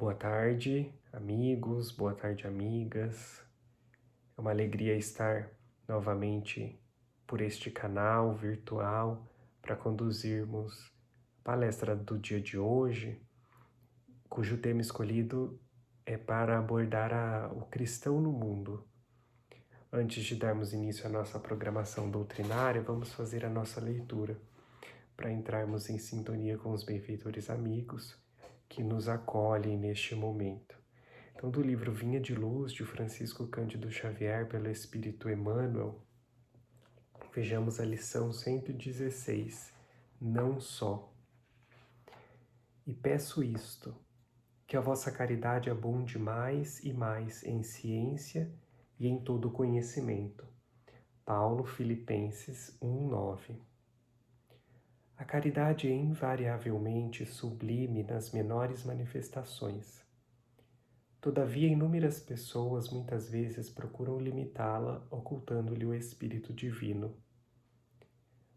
Boa tarde, amigos, boa tarde, amigas. É uma alegria estar novamente por este canal virtual para conduzirmos a palestra do dia de hoje, cujo tema escolhido é para abordar o cristão no mundo. Antes de darmos início à nossa programação doutrinária, vamos fazer a nossa leitura, para entrarmos em sintonia com os benfeitores amigos que nos acolhem neste momento. Então, do livro Vinha de Luz, de Francisco Cândido Xavier, pelo Espírito Emmanuel, vejamos a lição 116, não só. E peço isto, que a vossa caridade abunde mais e mais em ciência e em todo conhecimento. Paulo, Filipenses 1:9. A caridade é invariavelmente sublime nas menores manifestações. Todavia, inúmeras pessoas muitas vezes procuram limitá-la, ocultando-lhe o Espírito Divino.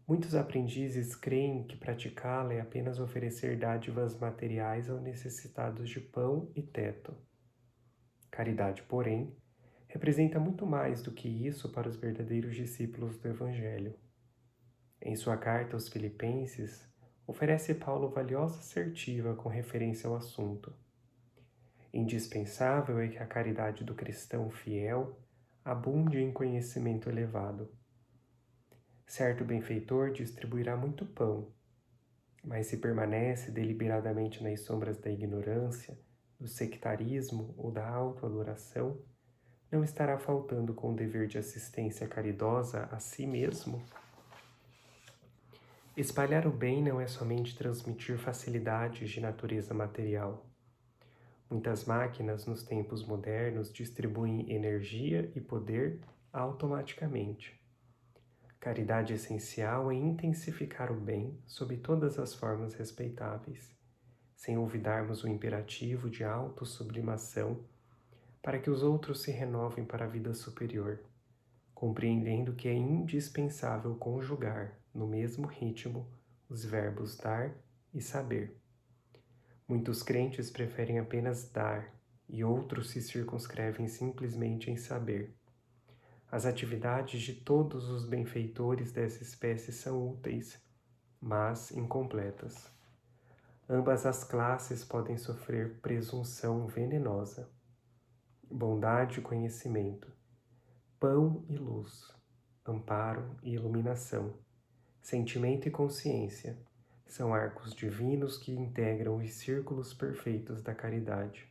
Muitos aprendizes creem que praticá-la é apenas oferecer dádivas materiais aos necessitados de pão e teto. Caridade, porém, representa muito mais do que isso para os verdadeiros discípulos do Evangelho. Em sua carta aos Filipenses, oferece Paulo valiosa assertiva com referência ao assunto. Indispensável é que a caridade do cristão fiel abunde em conhecimento elevado. Certo benfeitor distribuirá muito pão, mas se permanece deliberadamente nas sombras da ignorância, do sectarismo ou da autoadoração, não estará faltando com o dever de assistência caridosa a si mesmo? Espalhar o bem não é somente transmitir facilidades de natureza material. Muitas máquinas nos tempos modernos distribuem energia e poder automaticamente. Caridade essencial é intensificar o bem sob todas as formas respeitáveis, sem olvidarmos o imperativo de autossublimação para que os outros se renovem para a vida superior, compreendendo que é indispensável conjugar, no mesmo ritmo, os verbos dar e saber. Muitos crentes preferem apenas dar e outros se circunscrevem simplesmente em saber. As atividades de todos os benfeitores dessa espécie são úteis, mas incompletas. Ambas as classes podem sofrer presunção venenosa. Bondade e conhecimento, pão e luz, amparo e iluminação, sentimento e consciência, são arcos divinos que integram os círculos perfeitos da caridade.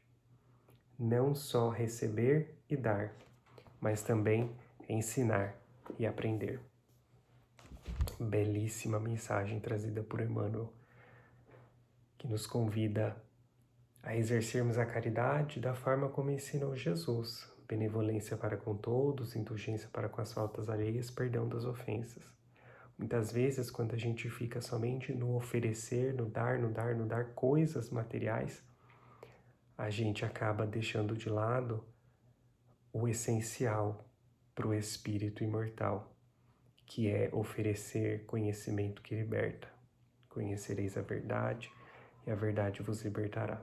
Não só receber e dar, mas também ensinar e aprender. Belíssima mensagem trazida por Emmanuel, que nos convida a exercermos a caridade da forma como ensinou Jesus: benevolência para com todos, indulgência para com as faltas alheias, perdão das ofensas. Muitas vezes, quando a gente fica somente no oferecer, no dar coisas materiais, a gente acaba deixando de lado o essencial para o espírito imortal, que é oferecer conhecimento que liberta. Conhecereis a verdade e a verdade vos libertará.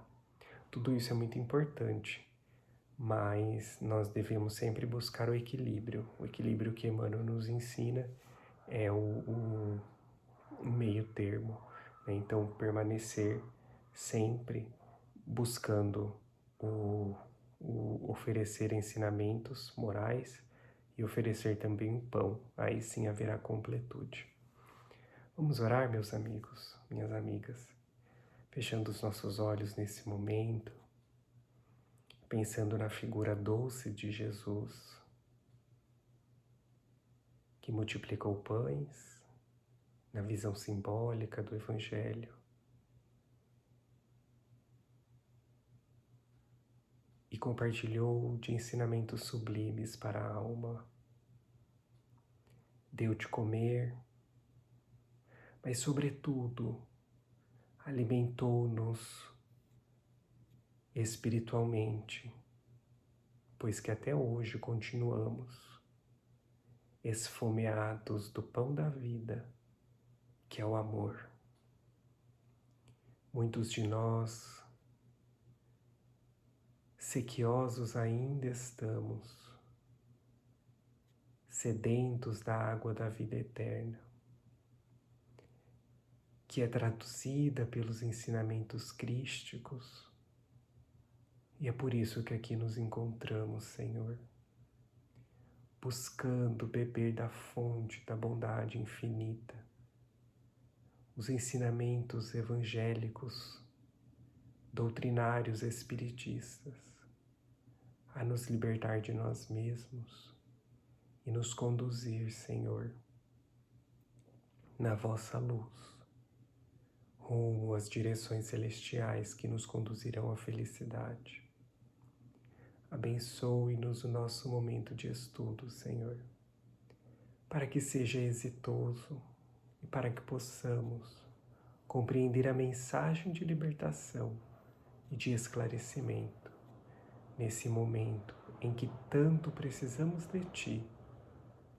Tudo isso é muito importante, mas nós devemos sempre buscar o equilíbrio. O equilíbrio que Emmanuel nos ensina é o meio termo, né? Então, permanecer sempre buscando o oferecer ensinamentos morais e oferecer também o pão. Aí sim haverá completude. Vamos orar, meus amigos, minhas amigas, fechando os nossos olhos nesse momento, pensando na figura doce de Jesus, que multiplicou pães, na visão simbólica do Evangelho, e compartilhou de ensinamentos sublimes para a alma. Deu de comer, mas sobretudo alimentou-nos espiritualmente, pois que até hoje continuamos esfomeados do pão da vida, que é o amor. Muitos de nós sequiosos ainda estamos, sedentos da água da vida eterna, que é traduzida pelos ensinamentos crísticos. E é por isso que aqui nos encontramos, Senhor, buscando beber da fonte da bondade infinita, os ensinamentos evangélicos, doutrinários espiritistas, a nos libertar de nós mesmos e nos conduzir, Senhor, na vossa luz, rumo às direções celestiais que nos conduzirão à felicidade. Abençoe-nos o nosso momento de estudo, Senhor, para que seja exitoso e para que possamos compreender a mensagem de libertação e de esclarecimento nesse momento em que tanto precisamos de Ti,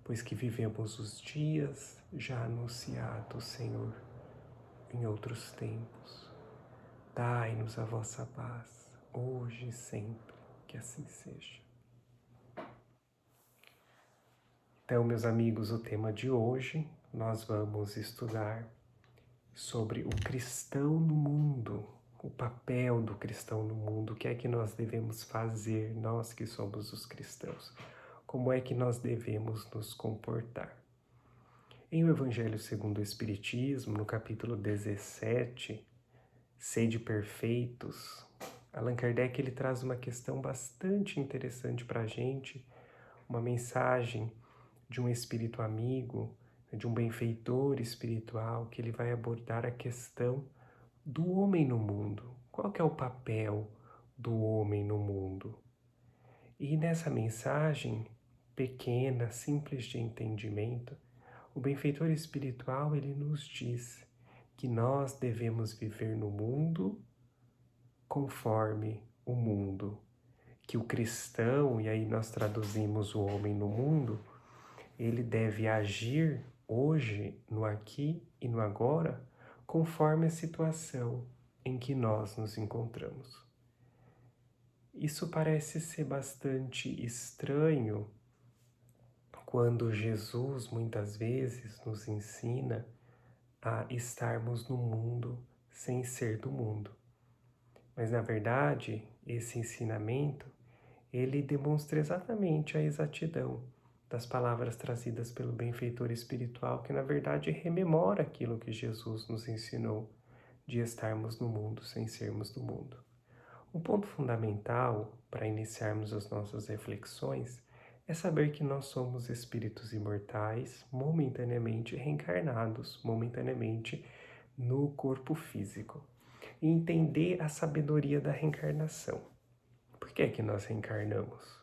pois que vivemos os dias já anunciados, Senhor, em outros tempos. Dai-nos a vossa paz, hoje e sempre, que assim seja. Então, meus amigos, o tema de hoje nós vamos estudar sobre o cristão no mundo, o papel do cristão no mundo, o que é que nós devemos fazer, nós que somos os cristãos, como é que nós devemos nos comportar. Em o Evangelho segundo o Espiritismo, no capítulo 17, Sede Perfeitos, Allan Kardec ele traz uma questão bastante interessante para a gente, uma mensagem de um espírito amigo, de um benfeitor espiritual, que ele vai abordar a questão do homem no mundo. Qual que é o papel do homem no mundo? E nessa mensagem pequena, simples de entendimento, o benfeitor espiritual ele nos diz que nós devemos viver no mundo conforme o mundo, que o cristão, e aí nós traduzimos o homem no mundo, ele deve agir hoje, no aqui e no agora, conforme a situação em que nós nos encontramos. Isso parece ser bastante estranho quando Jesus muitas vezes nos ensina a estarmos no mundo sem ser do mundo. Mas na verdade, esse ensinamento, ele demonstra exatamente a exatidão das palavras trazidas pelo benfeitor espiritual, que na verdade rememora aquilo que Jesus nos ensinou de estarmos no mundo sem sermos do mundo. Um ponto fundamental para iniciarmos as nossas reflexões é saber que nós somos espíritos imortais, momentaneamente reencarnados, momentaneamente no corpo físico. E entender a sabedoria da reencarnação. Por que é que nós reencarnamos?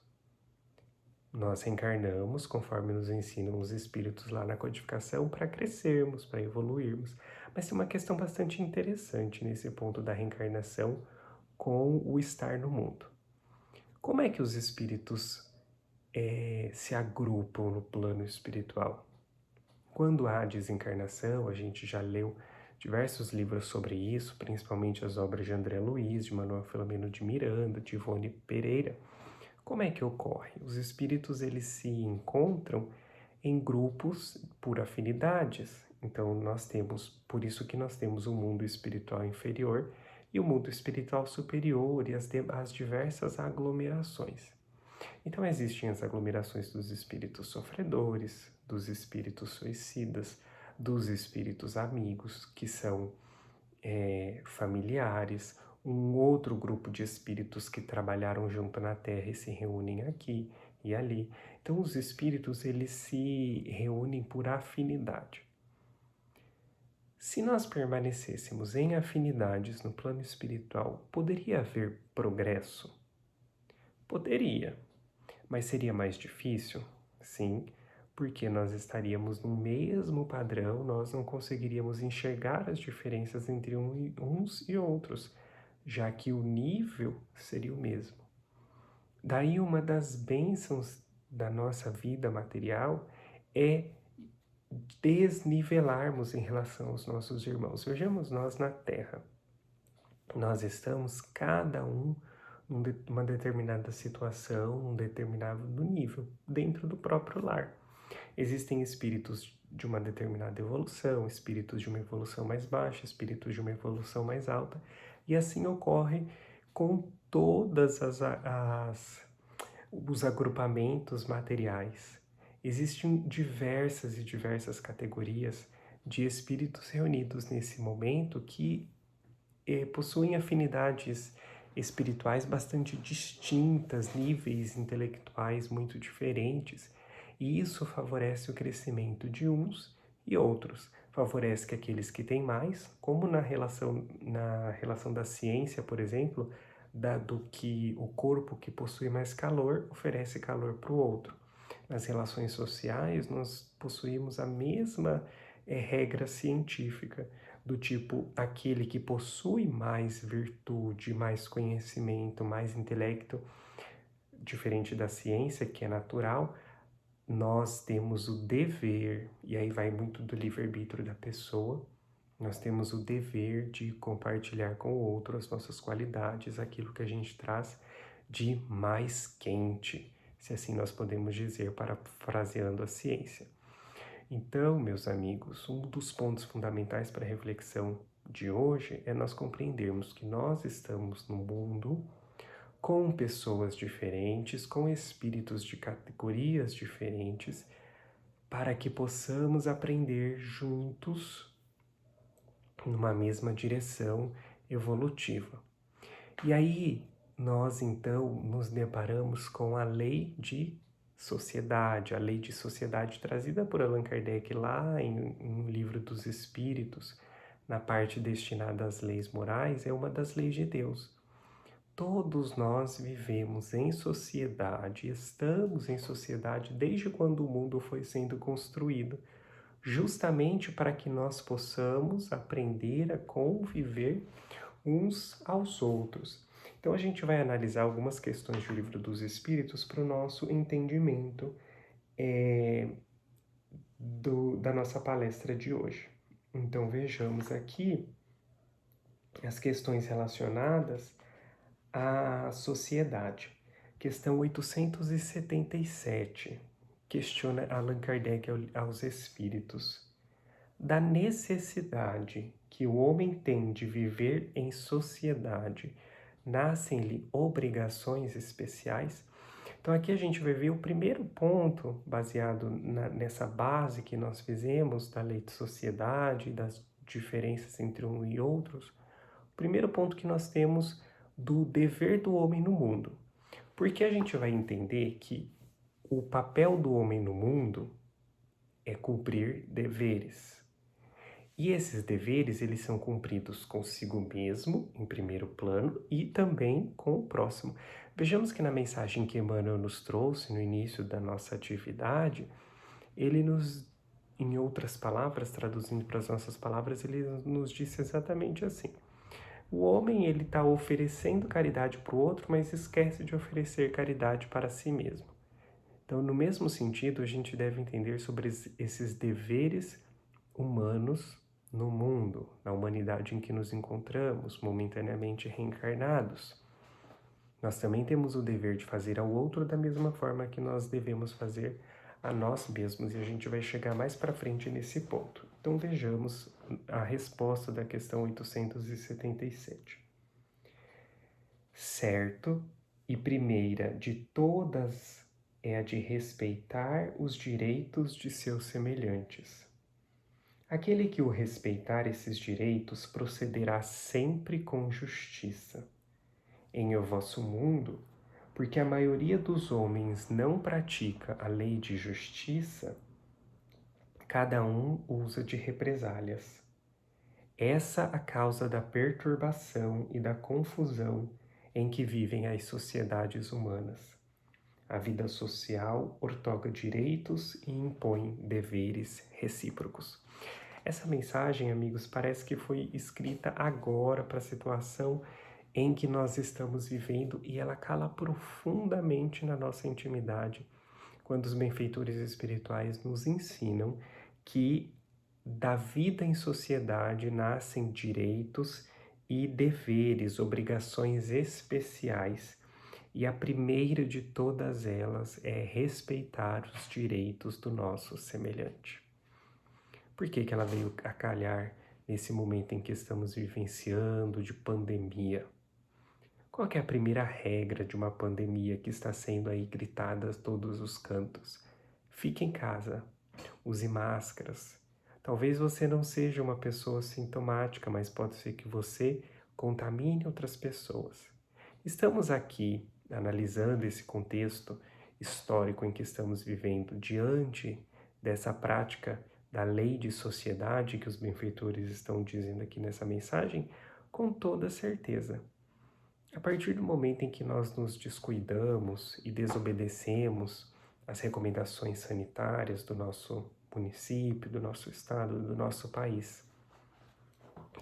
Nós reencarnamos, conforme nos ensinam os espíritos lá na codificação, para crescermos, para evoluirmos. Mas tem uma questão bastante interessante nesse ponto da reencarnação com o estar no mundo. Como é que os espíritos se agrupam no plano espiritual? Quando há desencarnação, a gente já leu diversos livros sobre isso, principalmente as obras de André Luiz, de Manuel Filomeno de Miranda, de Ivone Pereira. Como é que ocorre? Os espíritos eles se encontram em grupos por afinidades. Então por isso que nós temos o mundo espiritual inferior e o mundo espiritual superior e as diversas aglomerações. Então existem as aglomerações dos espíritos sofredores, dos espíritos suicidas, dos espíritos amigos, que são familiares, um outro grupo de espíritos que trabalharam junto na Terra e se reúnem aqui e ali. Então os espíritos eles se reúnem por afinidade. Se nós permanecêssemos em afinidades no plano espiritual, poderia haver progresso? Poderia, mas seria mais difícil? Sim, porque nós estaríamos no mesmo padrão, nós não conseguiríamos enxergar as diferenças entre uns e outros, já que o nível seria o mesmo. Daí uma das bênçãos da nossa vida material é desnivelarmos em relação aos nossos irmãos. Vejamos nós na Terra. Nós estamos cada um uma determinada situação, um determinado nível, dentro do próprio lar. Existem espíritos de uma determinada evolução, espíritos de uma evolução mais baixa, espíritos de uma evolução mais alta, e assim ocorre com todas os agrupamentos materiais. Existem diversas e diversas categorias de espíritos reunidos nesse momento que possuem afinidades espirituais bastante distintas, níveis intelectuais muito diferentes, e isso favorece o crescimento de uns e outros. Favorece que aqueles que têm mais, como na relação da ciência, por exemplo, do que o corpo que possui mais calor oferece calor para o outro. Nas relações sociais, nós possuímos a mesma regra científica, do tipo, aquele que possui mais virtude, mais conhecimento, mais intelecto, diferente da ciência, que é natural, nós temos o dever, e aí vai muito do livre-arbítrio da pessoa, nós temos o dever de compartilhar com o outro as nossas qualidades, aquilo que a gente traz de mais quente, se assim nós podemos dizer, parafraseando a ciência. Então, meus amigos, um dos pontos fundamentais para a reflexão de hoje é nós compreendermos que nós estamos no mundo com pessoas diferentes, com espíritos de categorias diferentes, para que possamos aprender juntos numa mesma direção evolutiva. E aí, nós então nos deparamos com a lei de sociedade, a lei de sociedade trazida por Allan Kardec lá em Livro dos Espíritos, na parte destinada às leis morais, é uma das leis de Deus. Todos nós vivemos em sociedade, estamos em sociedade desde quando o mundo foi sendo construído, justamente para que nós possamos aprender a conviver uns aos outros. Então a gente vai analisar algumas questões do Livro dos Espíritos para o nosso entendimento da nossa palestra de hoje. Então vejamos aqui as questões relacionadas à sociedade. Questão 877. Questiona Allan Kardec aos espíritos. Da necessidade que o homem tem de viver em sociedade, nascem-lhe obrigações especiais? Então aqui a gente vai ver o primeiro ponto, baseado nessa base que nós fizemos da lei de sociedade, das diferenças entre um e outros. O primeiro ponto que nós temos do dever do homem no mundo. Porque a gente vai entender que o papel do homem no mundo é cumprir deveres. E esses deveres, eles são cumpridos consigo mesmo, em primeiro plano, e também com o próximo. Vejamos que na mensagem que Emmanuel nos trouxe no início da nossa atividade, ele nos, em outras palavras, traduzindo para as nossas palavras, ele nos disse exatamente assim. O homem, ele está oferecendo caridade para o outro, mas esquece de oferecer caridade para si mesmo. Então, no mesmo sentido, a gente deve entender sobre esses deveres humanos no mundo, na humanidade em que nos encontramos, momentaneamente reencarnados. Nós também temos o dever de fazer ao outro da mesma forma que nós devemos fazer a nós mesmos, e a gente vai chegar mais para frente nesse ponto. Então vejamos a resposta da questão 877. Certo, e primeira de todas é a de respeitar os direitos de seus semelhantes. Aquele que o respeitar esses direitos procederá sempre com justiça. Em o vosso mundo, porque a maioria dos homens não pratica a lei de justiça, cada um usa de represálias. Essa a causa da perturbação e da confusão em que vivem as sociedades humanas. A vida social ortoga direitos e impõe deveres recíprocos. Essa mensagem, amigos, parece que foi escrita agora para a situação em que nós estamos vivendo, e ela cala profundamente na nossa intimidade quando os benfeitores espirituais nos ensinam que da vida em sociedade nascem direitos e deveres, obrigações especiais E a primeira de todas elas é respeitar os direitos do nosso semelhante. Por que que ela veio a calhar nesse momento em que estamos vivenciando de pandemia? Qual que é a primeira regra de uma pandemia que está sendo aí gritada a todos os cantos? Fique em casa, use máscaras. Talvez você não seja uma pessoa sintomática, mas pode ser que você contamine outras pessoas. Estamos aqui analisando esse contexto histórico em que estamos vivendo diante dessa prática da lei de sociedade que os benfeitores estão dizendo aqui nessa mensagem, com toda certeza. A partir do momento em que nós nos descuidamos e desobedecemos as recomendações sanitárias do nosso município, do nosso estado, do nosso país,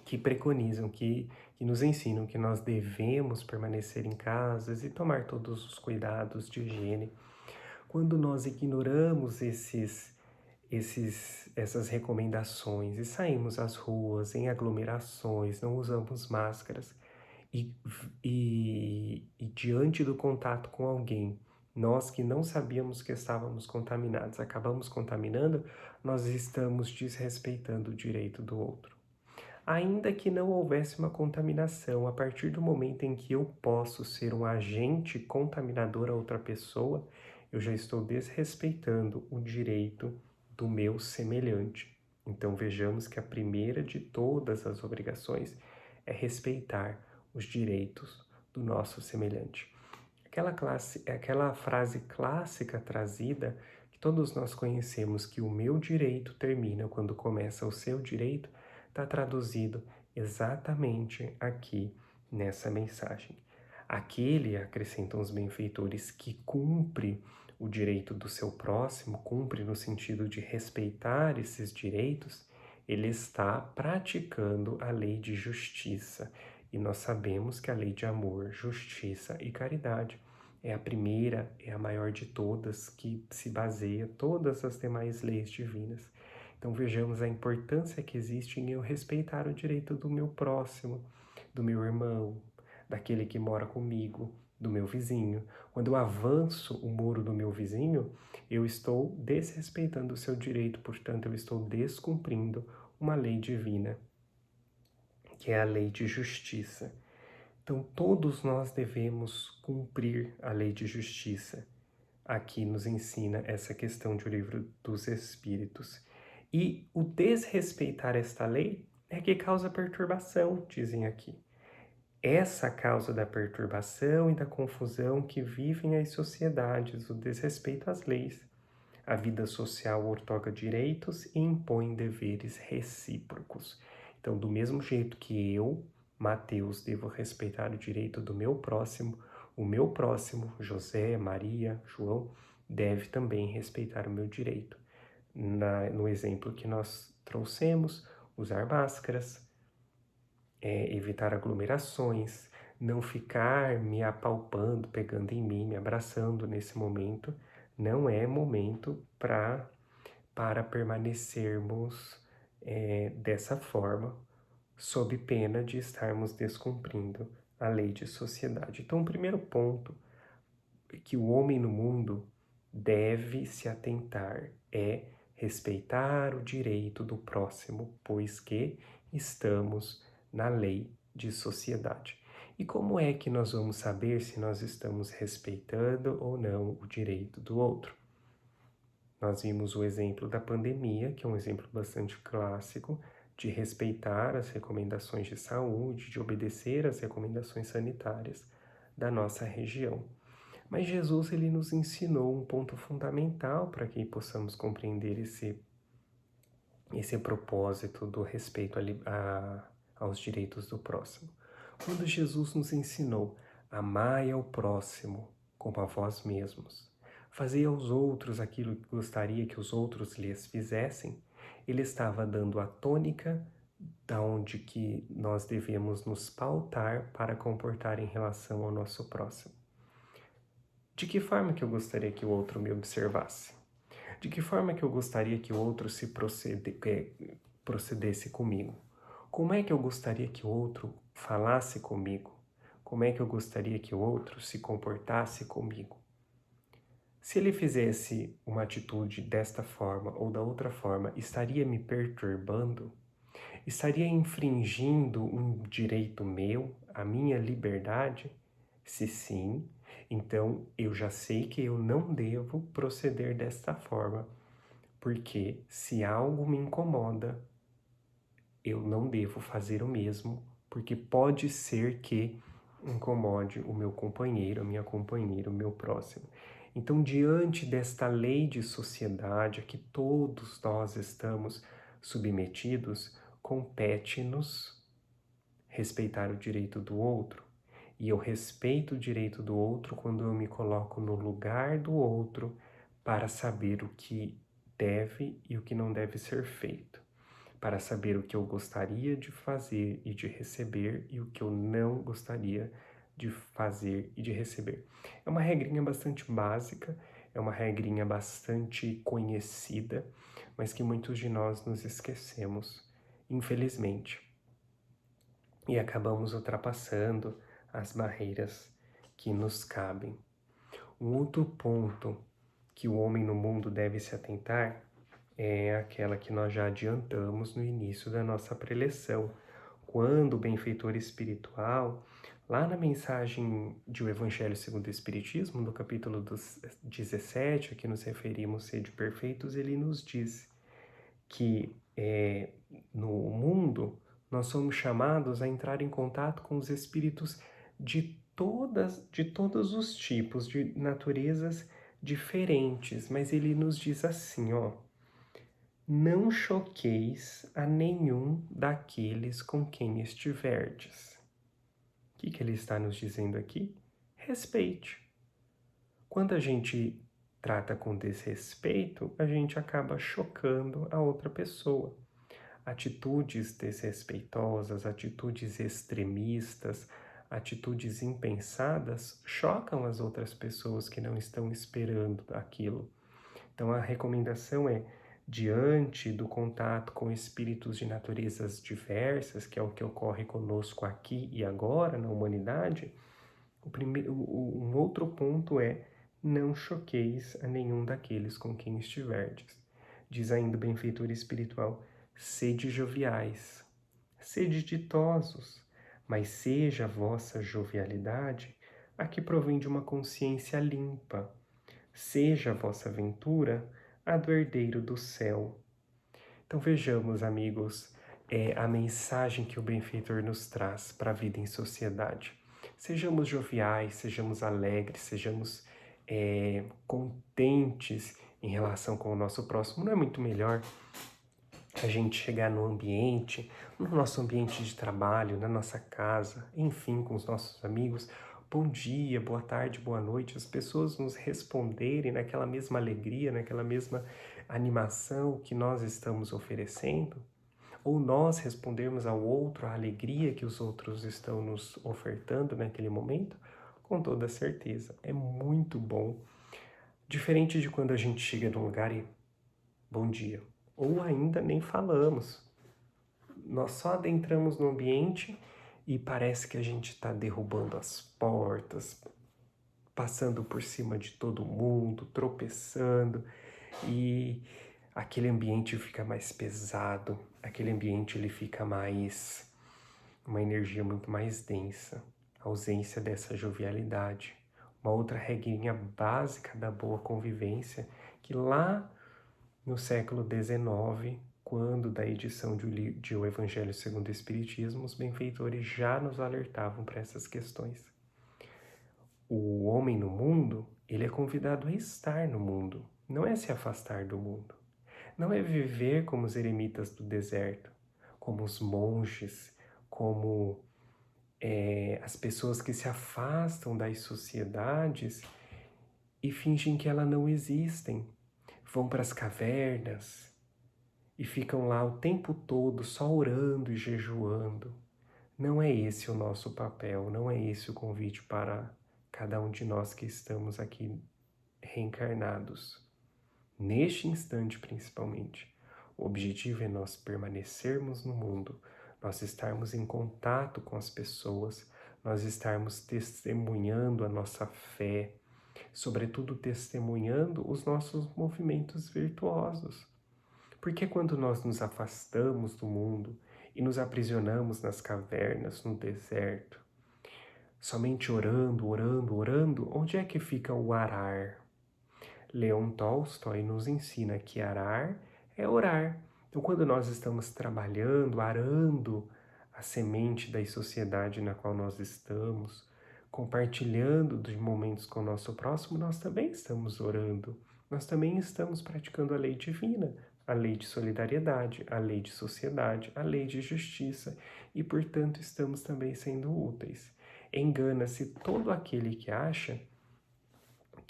que preconizam, que nos ensinam que nós devemos permanecer em casas e tomar todos os cuidados de higiene, quando nós ignoramos essas recomendações e saímos às ruas em aglomerações, não usamos máscaras, e, e diante do contato com alguém, nós que não sabíamos que estávamos contaminados, acabamos contaminando, nós estamos desrespeitando o direito do outro. Ainda que não houvesse uma contaminação, a partir do momento em que eu posso ser um agente contaminador a outra pessoa, eu já estou desrespeitando o direito do meu semelhante. Então vejamos que a primeira de todas as obrigações é respeitar os direitos do nosso semelhante. Aquela frase clássica trazida que todos nós conhecemos, que o meu direito termina quando começa o seu direito, está traduzido exatamente aqui nessa mensagem. Aquele, acrescentam os benfeitores, que cumpre o direito do seu próximo, cumpre no sentido de respeitar esses direitos, ele está praticando a lei de justiça. E nós sabemos que a lei de amor, justiça e caridade é a primeira, é a maior de todas, que se baseia todas as demais leis divinas. Então vejamos a importância que existe em eu respeitar o direito do meu próximo, do meu irmão, daquele que mora comigo, do meu vizinho. Quando eu avanço o muro do meu vizinho, eu estou desrespeitando o seu direito, portanto eu estou descumprindo uma lei divina, que é a lei de justiça. Então todos nós devemos cumprir a lei de justiça. Aqui nos ensina essa questão de O Livro dos Espíritos. E o desrespeitar esta lei é que causa perturbação, dizem aqui. Essa causa da perturbação e da confusão que vivem as sociedades, o desrespeito às leis. A vida social outorga direitos e impõe deveres recíprocos. Então, do mesmo jeito que eu, Mateus, devo respeitar o direito do meu próximo, o meu próximo, José, Maria, João, deve também respeitar o meu direito. No exemplo que nós trouxemos, usar máscaras, evitar aglomerações, não ficar me apalpando, pegando em mim, me abraçando nesse momento. Não é momento para permanecermos dessa forma, sob pena de estarmos descumprindo a lei de sociedade. Então, o primeiro ponto que o homem no mundo deve se atentar é respeitar o direito do próximo, pois que estamos na lei de sociedade. E como é que nós vamos saber se nós estamos respeitando ou não o direito do outro? Nós vimos o exemplo da pandemia, que é um exemplo bastante clássico, de respeitar as recomendações de saúde, de obedecer às recomendações sanitárias da nossa região. Mas Jesus ele nos ensinou um ponto fundamental para que possamos compreender esse propósito do respeito aos direitos do próximo. Quando Jesus nos ensinou, amai ao próximo como a vós mesmos, fazei aos outros aquilo que gostaria que os outros lhes fizessem, ele estava dando a tônica da onde que nós devemos nos pautar para comportar em relação ao nosso próximo. De que forma que eu gostaria que o outro me observasse? De que forma que eu gostaria que o outro procedesse comigo? Como é que eu gostaria que o outro falasse comigo? como é que eu gostaria que o outro se comportasse comigo. Se ele fizesse uma atitude desta forma ou da outra forma, estaria me perturbando? Estaria infringindo um direito meu, a minha liberdade? Se sim, então eu já sei que eu não devo proceder desta forma, porque se algo me incomoda, eu não devo fazer o mesmo, porque pode ser que incomode o meu companheiro, a minha companheira, o meu próximo. Então, diante desta lei de sociedade a que todos nós estamos submetidos, compete-nos respeitar o direito do outro. E eu respeito o direito do outro quando eu me coloco no lugar do outro para saber o que deve e o que não deve ser feito, para saber o que eu gostaria de fazer e de receber e o que eu não gostaria de fazer e de receber. É uma regrinha bastante básica, é uma regrinha bastante conhecida, mas que muitos de nós nos esquecemos, infelizmente, e acabamos ultrapassando as barreiras que nos cabem. Um outro ponto que o homem no mundo deve se atentar é aquela que nós já adiantamos no início da nossa preleção, quando o benfeitor espiritual, lá na mensagem de O Evangelho segundo o Espiritismo, no capítulo 17, a que nos referimos sede perfeitos, ele nos diz que no mundo nós somos chamados a entrar em contato com os espíritos de todos os tipos, de naturezas diferentes, mas ele nos diz assim, ó: não choqueis a nenhum daqueles com quem estiverdes. O que ele está nos dizendo aqui? Respeite. Quando a gente trata com desrespeito, a gente acaba chocando a outra pessoa. Atitudes desrespeitosas, atitudes extremistas, atitudes impensadas chocam as outras pessoas que não estão esperando aquilo. Então a recomendação é, diante do contato com espíritos de naturezas diversas, que é o que ocorre conosco aqui e agora na humanidade, um outro ponto é: não choqueis a nenhum daqueles com quem estiverdes. Diz ainda o benfeitor espiritual: sede joviais, sede ditosos, mas seja a vossa jovialidade a que provém de uma consciência limpa. Seja a vossa ventura a do herdeiro do céu. Então vejamos, amigos, a mensagem que o benfeitor nos traz para a vida em sociedade. Sejamos joviais, sejamos alegres, sejamos contentes em relação com o nosso próximo. Não é muito melhor a gente chegar no ambiente, no nosso ambiente de trabalho, na nossa casa, enfim, com os nossos amigos, bom dia, boa tarde, boa noite, as pessoas nos responderem naquela mesma alegria, naquela mesma animação que nós estamos oferecendo, ou nós respondermos ao outro a alegria que os outros estão nos ofertando naquele momento? Com toda certeza, é muito bom. Diferente de quando a gente chega num lugar e bom dia, ou ainda nem falamos. Nós só adentramos no ambiente e parece que a gente está derrubando as portas, passando por cima de todo mundo, tropeçando, e aquele ambiente fica mais pesado, aquele ambiente ele fica mais, uma energia muito mais densa, a ausência dessa jovialidade. Uma outra regrinha básica da boa convivência, que lá no século XIX, quando da edição de O Evangelho segundo o Espiritismo, os benfeitores já nos alertavam para essas questões. O homem no mundo, ele é convidado a estar no mundo, não é se afastar do mundo. Não é viver como os eremitas do deserto, como os monges, como as pessoas que se afastam das sociedades e fingem que elas não existem. Vão para as cavernas e ficam lá o tempo todo só orando e jejuando. Não é esse o nosso papel, não é esse o convite para cada um de nós que estamos aqui reencarnados. Neste instante, principalmente, o objetivo é nós permanecermos no mundo, nós estarmos em contato com as pessoas, nós estarmos testemunhando a nossa fé, sobretudo testemunhando os nossos movimentos virtuosos. Porque quando nós nos afastamos do mundo e nos aprisionamos nas cavernas, no deserto, somente orando, orando, orando, onde é que fica o arar? Leon Tolstói nos ensina que arar é orar. Então, quando nós estamos trabalhando, arando a semente da sociedade na qual nós estamos, compartilhando dos momentos com o nosso próximo, nós também estamos orando. Nós também estamos praticando a lei divina, a lei de solidariedade, a lei de sociedade, a lei de justiça e, portanto, estamos também sendo úteis. Engana-se todo aquele que acha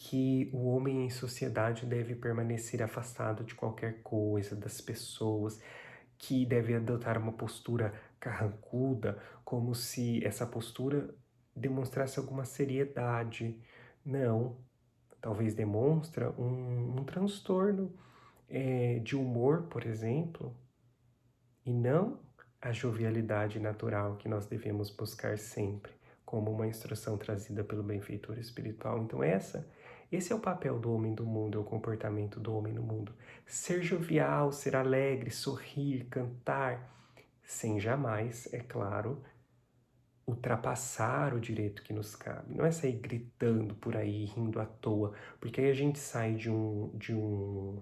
que o homem em sociedade deve permanecer afastado de qualquer coisa, das pessoas, que deve adotar uma postura carrancuda, como se essa postura demonstrasse alguma seriedade. Não, talvez demonstra um transtorno de humor, por exemplo, e não a jovialidade natural que nós devemos buscar sempre, como uma instrução trazida pelo benfeitor espiritual. Então esse é o papel do homem do mundo, é o comportamento do homem no mundo. Ser jovial, ser alegre, sorrir, cantar, sem jamais, é claro, ultrapassar o direito que nos cabe. Não é sair gritando por aí, rindo à toa, porque aí a gente sai de um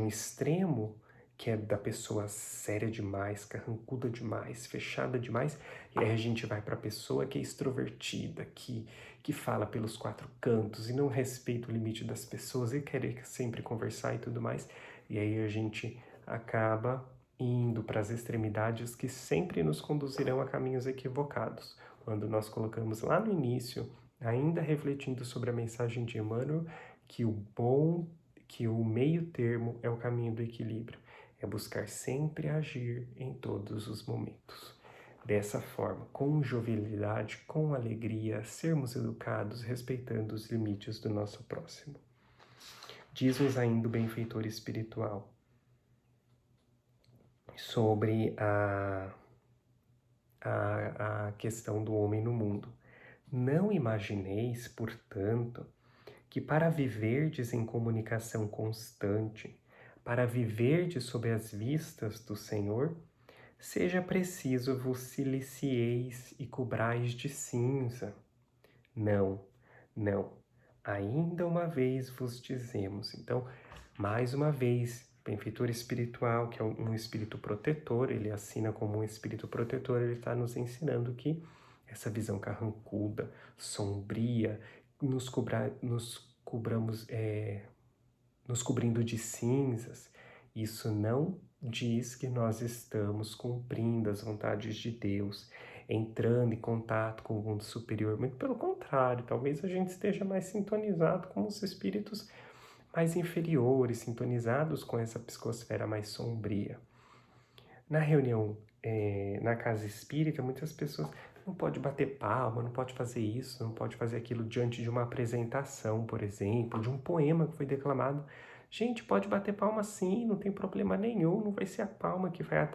extremo que é da pessoa séria demais, carrancuda demais, fechada demais, e aí a gente vai para a pessoa que é extrovertida, que fala pelos quatro cantos e não respeita o limite das pessoas e quer sempre conversar e tudo mais, e aí a gente acaba indo para as extremidades que sempre nos conduzirão a caminhos equivocados. Quando nós colocamos lá no início, ainda refletindo sobre a mensagem de Emmanuel, que o meio termo é o caminho do equilíbrio, é buscar sempre agir em todos os momentos. Dessa forma, com jovialidade, com alegria, sermos educados, respeitando os limites do nosso próximo. Diz-nos ainda o benfeitor espiritual sobre a questão do homem no mundo. Não imagineis, portanto, que para viverdes em comunicação constante, para viverdes sob as vistas do Senhor, seja preciso vos silicieis e cobrais de cinza. Não, não. Ainda uma vez vos dizemos. Então, mais uma vez, benfeitor espiritual, que é um espírito protetor, ele assina como um espírito protetor, ele está nos ensinando que essa visão carrancuda, sombria, nos cobrindo de cinzas, isso não diz que nós estamos cumprindo as vontades de Deus, entrando em contato com o mundo superior. Muito pelo contrário, talvez a gente esteja mais sintonizado com os espíritos mais inferiores, sintonizados com essa psicosfera mais sombria. Na reunião, na casa espírita, muitas pessoas não pode bater palma, não pode fazer isso, não pode fazer aquilo diante de uma apresentação, por exemplo, de um poema que foi declamado. Gente, pode bater palma sim, não tem problema nenhum, não vai ser a palma que vai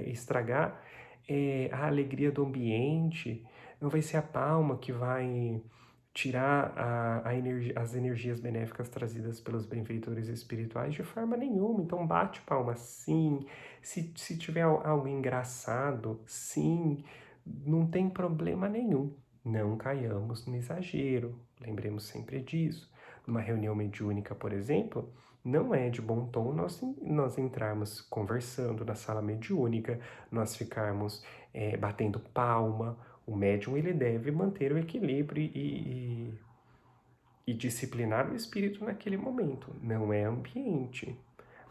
estragar a alegria do ambiente, não vai ser a palma que vai tirar as energias benéficas trazidas pelos benfeitores espirituais de forma nenhuma. Então bate palma sim, se tiver algo engraçado, sim, não tem problema nenhum. Não caiamos no exagero, lembremos sempre disso. Numa reunião mediúnica, por exemplo, não é de bom tom nós entrarmos conversando na sala mediúnica, nós ficarmos batendo palma. O médium ele deve manter o equilíbrio e disciplinar o espírito naquele momento, não é ambiente.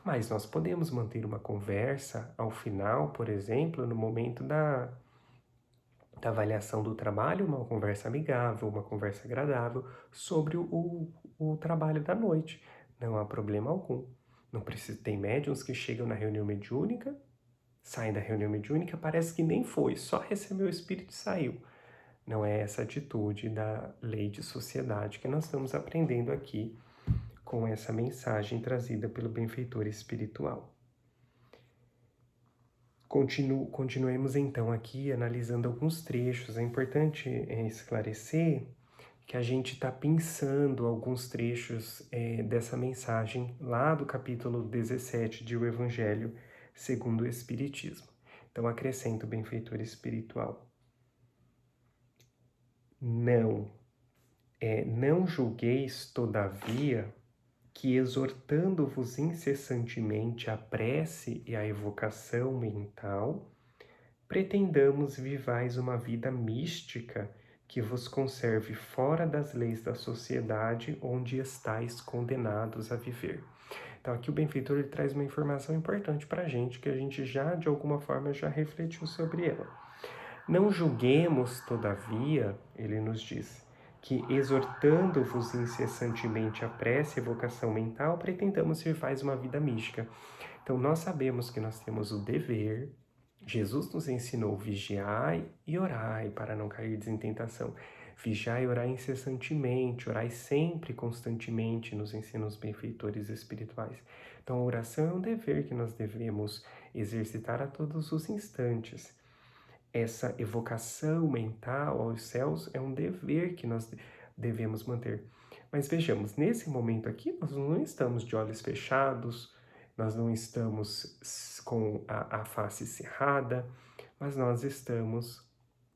Mas nós podemos manter uma conversa ao final, por exemplo, no momento da avaliação do trabalho, uma conversa amigável, uma conversa agradável sobre o trabalho da noite. Não há problema algum. Não precisa, tem médiuns que chegam na reunião mediúnica, saem da reunião mediúnica, parece que nem foi, só recebeu o espírito e saiu. Não é essa atitude da lei de sociedade que nós estamos aprendendo aqui com essa mensagem trazida pelo benfeitor espiritual. Continuemos então aqui analisando alguns trechos. É importante esclarecer que a gente está pensando alguns trechos dessa mensagem lá do capítulo 17 de O Evangelho segundo o Espiritismo. Então acrescento o benfeitor espiritual. Não julgueis, todavia, que exortando-vos incessantemente a prece e a evocação mental, pretendamos vivais uma vida mística que vos conserve fora das leis da sociedade onde estáis condenados a viver. Então aqui o benfeitor ele traz uma informação importante para a gente, que a gente já, de alguma forma, já refletiu sobre ela. Não julguemos, todavia, ele nos diz, que exortando-vos incessantemente a prece e evocação mental, pretendamos vivais uma vida mística. Então nós sabemos que nós temos o dever. Jesus nos ensinou: vigiai e orai para não cair em tentação. Vigiai e orai incessantemente, orai sempre, constantemente, nos ensinos benfeitores espirituais. Então a oração é um dever que nós devemos exercitar a todos os instantes. Essa evocação mental aos céus é um dever que nós devemos manter. Mas vejamos, nesse momento aqui, nós não estamos de olhos fechados, nós não estamos com a face cerrada, mas nós estamos,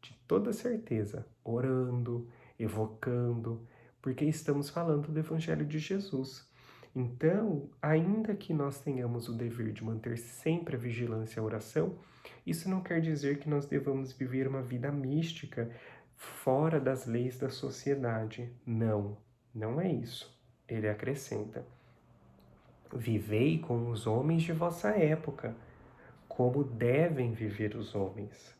de toda certeza, orando, evocando, porque estamos falando do Evangelho de Jesus. Então, ainda que nós tenhamos o dever de manter sempre a vigilância e a oração, isso não quer dizer que nós devamos viver uma vida mística fora das leis da sociedade. Não, não é isso. Ele acrescenta: vivei com os homens de vossa época, como devem viver os homens.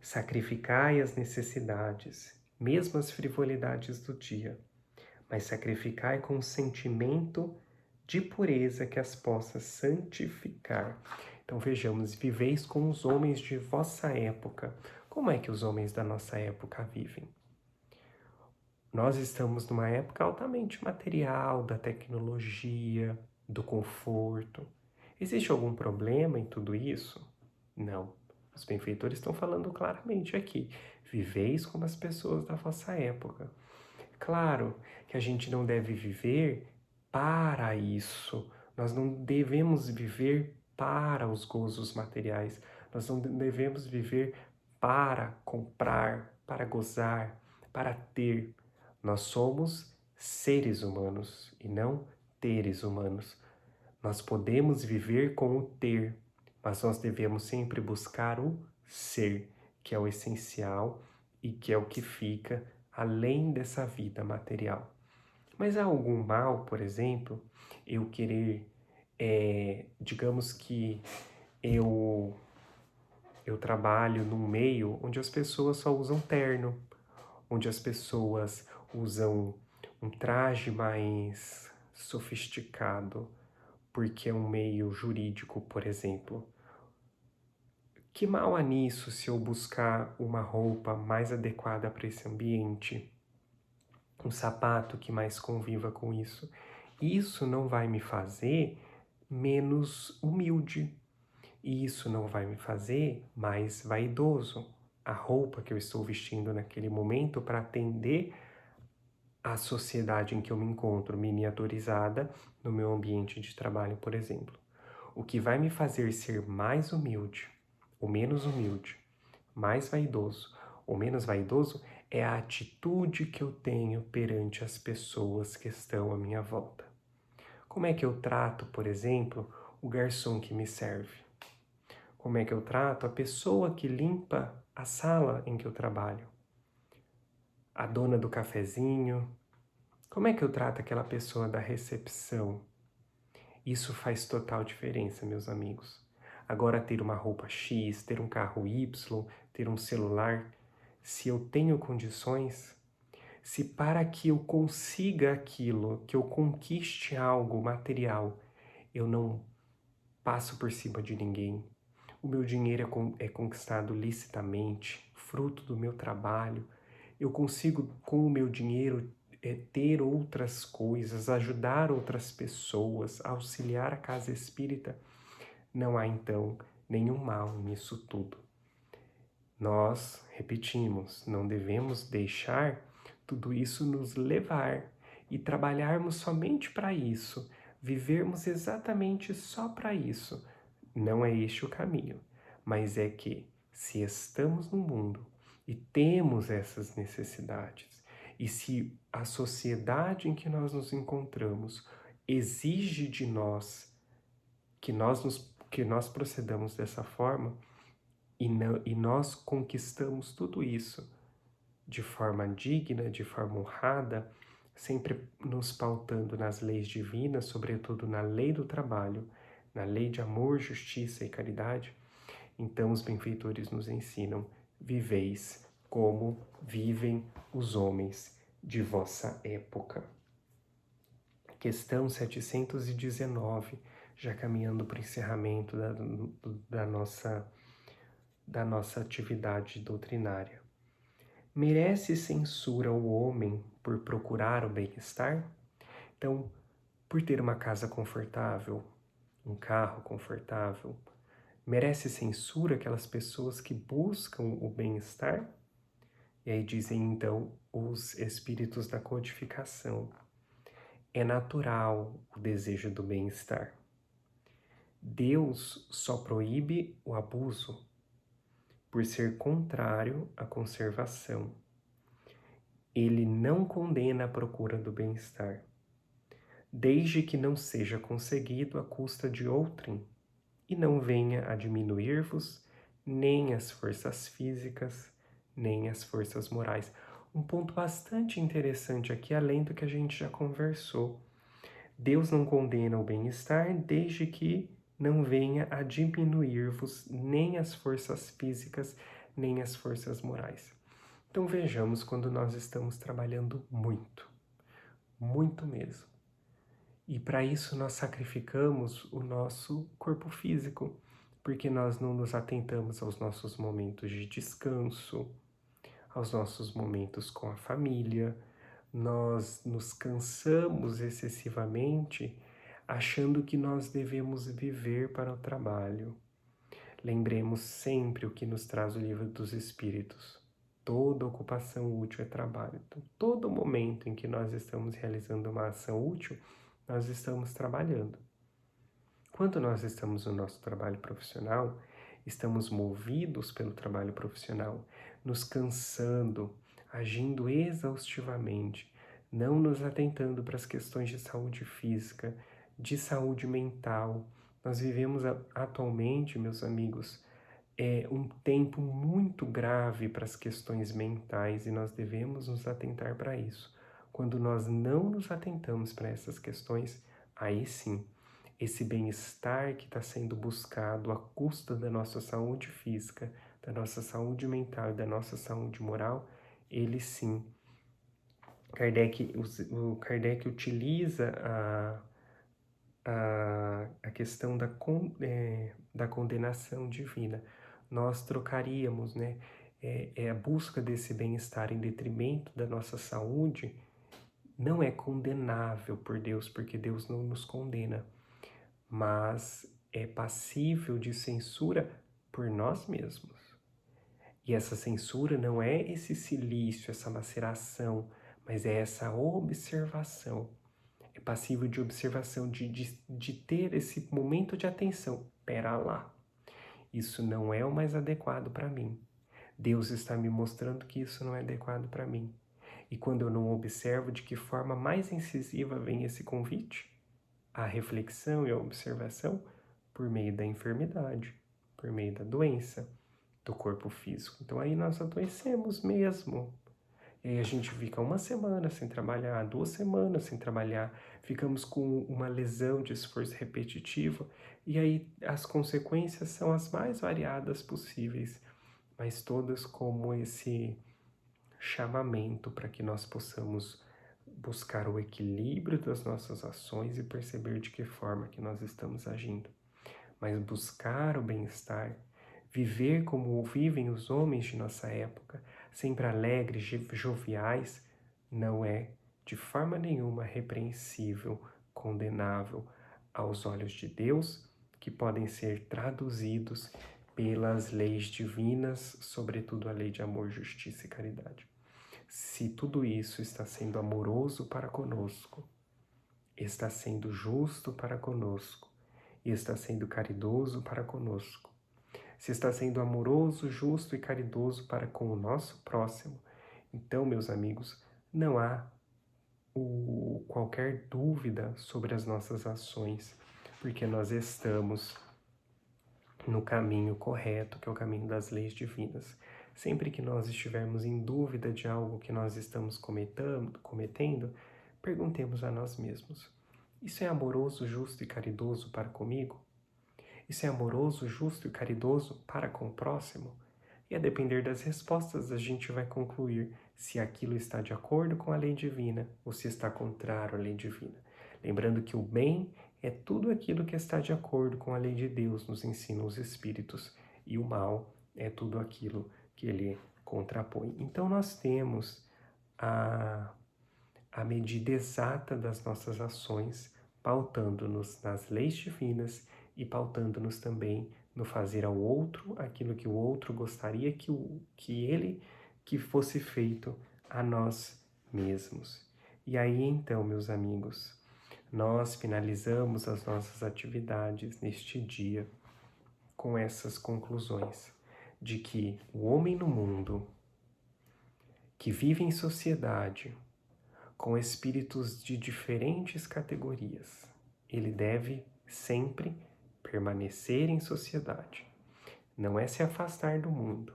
Sacrificai as necessidades, mesmo as frivolidades do dia, mas sacrificai com sentimento de pureza que as possa santificar. Então vejamos, viveis com os homens de vossa época. Como é que os homens da nossa época vivem? Nós estamos numa época altamente material, da tecnologia, do conforto. Existe algum problema em tudo isso? Não. Os benfeitores estão falando claramente aqui. Viveis como as pessoas da vossa época. Claro que a gente não deve viver para isso. Nós não devemos viver para os gozos materiais. Nós não devemos viver para comprar, para gozar, para ter. Nós somos seres humanos e não teres humanos. Nós podemos viver com o ter, mas nós devemos sempre buscar o ser, que é o essencial e que é o que fica além dessa vida material. Mas há algum mal, por exemplo, eu querer, digamos que eu trabalho num meio onde as pessoas só usam terno, onde as pessoas usam um traje mais sofisticado, porque é um meio jurídico, por exemplo. Que mal há nisso se eu buscar uma roupa mais adequada para esse ambiente? Um sapato que mais conviva com isso. Isso não vai me fazer menos humilde. E isso não vai me fazer mais vaidoso. A roupa que eu estou vestindo naquele momento para atender à sociedade em que eu me encontro, miniaturizada no meu ambiente de trabalho, por exemplo. O que vai me fazer ser mais humilde ou menos humilde, mais vaidoso ou menos vaidoso, é a atitude que eu tenho perante as pessoas que estão à minha volta. Como é que eu trato, por exemplo, o garçom que me serve? Como é que eu trato a pessoa que limpa a sala em que eu trabalho? A dona do cafezinho? Como é que eu trato aquela pessoa da recepção? Isso faz total diferença, meus amigos. Agora, ter uma roupa X, ter um carro Y, ter um celular, se eu tenho condições, se para que eu consiga aquilo, que eu conquiste algo material, eu não passo por cima de ninguém, o meu dinheiro é conquistado licitamente, fruto do meu trabalho, eu consigo, com o meu dinheiro, ter outras coisas, ajudar outras pessoas, auxiliar a casa espírita, não há então nenhum mal nisso tudo. Nós, repetimos, não devemos deixar tudo isso nos levar e trabalharmos somente para isso, vivermos exatamente só para isso. Não é este o caminho, mas é que, se estamos no mundo e temos essas necessidades, e se a sociedade em que nós nos encontramos exige de nós que nós procedamos dessa forma, e nós conquistamos tudo isso de forma digna, de forma honrada, sempre nos pautando nas leis divinas, sobretudo na lei do trabalho, na lei de amor, justiça e caridade. Então os benfeitores nos ensinam: viveis como vivem os homens de vossa época. Questão 719, já caminhando para o encerramento da nossa atividade doutrinária. Merece censura o homem por procurar o bem-estar? Então, por ter uma casa confortável, um carro confortável, merece censura aquelas pessoas que buscam o bem-estar? E aí dizem então os espíritos da codificação: é natural o desejo do bem-estar. Deus só proíbe o abuso por ser contrário à conservação. Ele não condena a procura do bem-estar, desde que não seja conseguido à custa de outrem, e não venha a diminuir-vos nem as forças físicas, nem as forças morais. Um ponto bastante interessante aqui, além do que a gente já conversou. Deus não condena o bem-estar desde que não venha a diminuir-vos nem as forças físicas, nem as forças morais. Então vejamos quando nós estamos trabalhando muito, muito mesmo. E para isso nós sacrificamos o nosso corpo físico, porque nós não nos atentamos aos nossos momentos de descanso, aos nossos momentos com a família. Nós nos cansamos excessivamente achando que nós devemos viver para o trabalho. Lembremos sempre o que nos traz o Livro dos Espíritos. Toda ocupação útil é trabalho. Então, todo momento em que nós estamos realizando uma ação útil, nós estamos trabalhando. Quando nós estamos no nosso trabalho profissional, estamos movidos pelo trabalho profissional, nos cansando, agindo exaustivamente, não nos atentando para as questões de saúde física, de saúde mental. Nós vivemos atualmente, meus amigos, um tempo muito grave para as questões mentais e nós devemos nos atentar para isso. Quando nós não nos atentamos para essas questões, aí sim, esse bem-estar que está sendo buscado à custa da nossa saúde física, da nossa saúde mental e da nossa saúde moral, ele sim. O Kardec utiliza a questão da condenação divina. Nós trocaríamos, né? A busca desse bem-estar em detrimento da nossa saúde não é condenável por Deus, porque Deus não nos condena, mas é passível de censura por nós mesmos. E essa censura não é esse silício, essa maceração, mas é essa observação. É passível de observação, de ter esse momento de atenção. Pera lá, isso não é o mais adequado para mim. Deus está me mostrando que isso não é adequado para mim. E quando eu não observo, de que forma mais incisiva vem esse convite? A reflexão e a observação por meio da enfermidade, por meio da doença do corpo físico. Então aí nós adoecemos mesmo. E aí a gente fica uma semana sem trabalhar, 2 semanas sem trabalhar, ficamos com uma lesão de esforço repetitivo, e aí as consequências são as mais variadas possíveis, mas todas como esse chamamento para que nós possamos buscar o equilíbrio das nossas ações e perceber de que forma que nós estamos agindo. Mas buscar o bem-estar, viver como vivem os homens de nossa época, sempre alegres, joviais, não é de forma nenhuma repreensível, condenável aos olhos de Deus, que podem ser traduzidos pelas leis divinas, sobretudo a lei de amor, justiça e caridade. Se tudo isso está sendo amoroso para conosco, está sendo justo para conosco e está sendo caridoso para conosco, se está sendo amoroso, justo e caridoso para com o nosso próximo, então, meus amigos, não há qualquer dúvida sobre as nossas ações, porque nós estamos no caminho correto, que é o caminho das leis divinas. Sempre que nós estivermos em dúvida de algo que nós estamos cometendo, perguntemos a nós mesmos: isso é amoroso, justo e caridoso para comigo? Isso é amoroso, justo e caridoso para com o próximo? E a depender das respostas, a gente vai concluir se aquilo está de acordo com a lei divina ou se está contrário à lei divina. Lembrando que o bem é tudo aquilo que está de acordo com a lei de Deus, nos ensinam os Espíritos, e o mal é tudo aquilo que ele contrapõe. Então nós temos a medida exata das nossas ações, pautando-nos nas leis divinas e pautando-nos também no fazer ao outro aquilo que o outro gostaria que fosse feito a nós mesmos. E aí então, meus amigos, nós finalizamos as nossas atividades neste dia com essas conclusões de que o homem no mundo, que vive em sociedade, com espíritos de diferentes categorias, ele deve sempre permanecer em sociedade. Não é se afastar do mundo,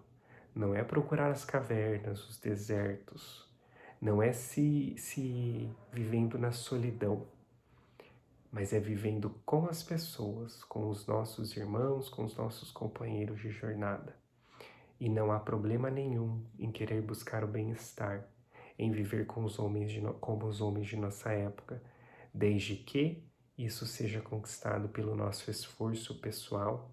não é procurar as cavernas, os desertos, não é se vivendo na solidão, mas é vivendo com as pessoas, com os nossos irmãos, com os nossos companheiros de jornada. E não há problema nenhum em querer buscar o bem-estar, em viver como os homens de nossa época, desde que isso seja conquistado pelo nosso esforço pessoal,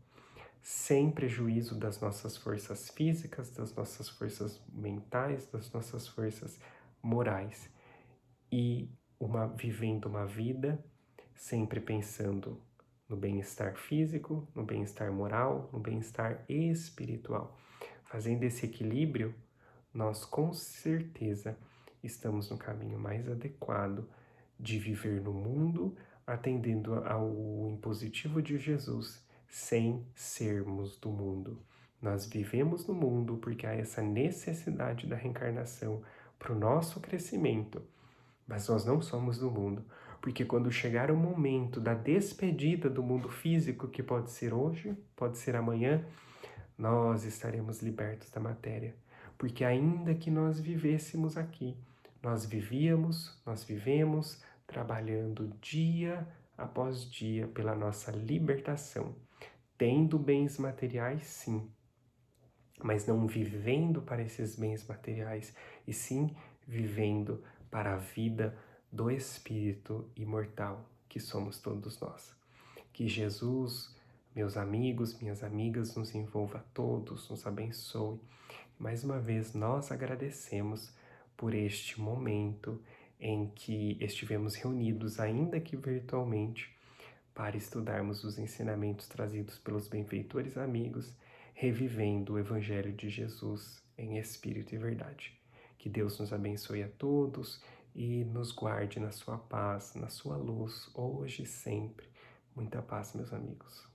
sem prejuízo das nossas forças físicas, das nossas forças mentais, das nossas forças morais. E vivendo uma vida sempre pensando no bem-estar físico, no bem-estar moral, no bem-estar espiritual. Fazendo esse equilíbrio, nós com certeza estamos no caminho mais adequado de viver no mundo, atendendo ao impositivo de Jesus, sem sermos do mundo. Nós vivemos no mundo porque há essa necessidade da reencarnação para o nosso crescimento, mas nós não somos do mundo, porque quando chegar o momento da despedida do mundo físico, que pode ser hoje, pode ser amanhã, nós estaremos libertos da matéria, porque ainda que nós vivêssemos aqui, nós vivemos trabalhando dia após dia pela nossa libertação, tendo bens materiais, sim, mas não vivendo para esses bens materiais, e sim vivendo para a vida do Espírito imortal, que somos todos nós. Que Jesus, meus amigos, minhas amigas, nos envolva a todos, nos abençoe. Mais uma vez, nós agradecemos por este momento em que estivemos reunidos, ainda que virtualmente, para estudarmos os ensinamentos trazidos pelos benfeitores amigos, revivendo o Evangelho de Jesus em espírito e verdade. Que Deus nos abençoe a todos e nos guarde na sua paz, na sua luz, hoje e sempre. Muita paz, meus amigos.